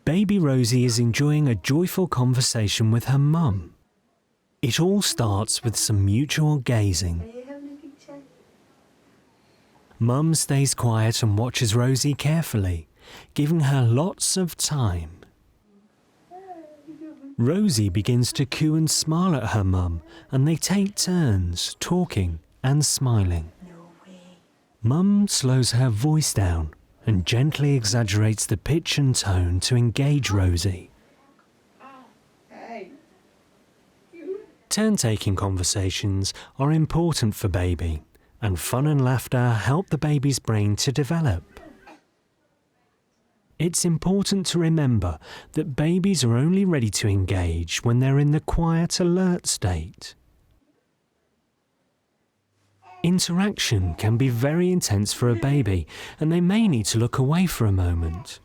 Baby Rosie is enjoying a joyful conversation with her mum. It all starts with some mutual gazing. Are you having a picture? Mum stays quiet and watches Rosie carefully, giving her lots of time. Rosie begins to coo and smile at her mum, and they take turns talking and smiling. No way. Mum slows her voice down and gently exaggerates the pitch and tone to engage Rosie. Hey. Turn-taking conversations are important for baby, and fun and laughter help the baby's brain to develop. It's important to remember that babies are only ready to engage when they're in the quiet, alert state. Interaction can be very intense for a baby, and they may need to look away for a moment.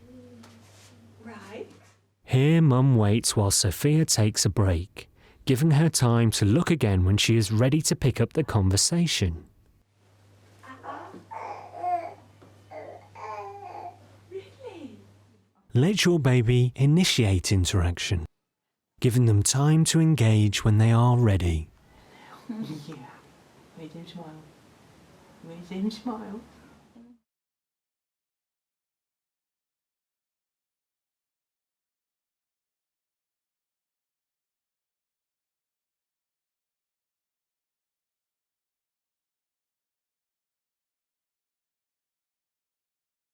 Right. Here, Mum waits while Sophia takes a break, giving her time to look again when she is ready to pick up the conversation. Really? Let your baby initiate interaction, giving them time to engage when they are ready. Yeah. Make him smile. Make him smile.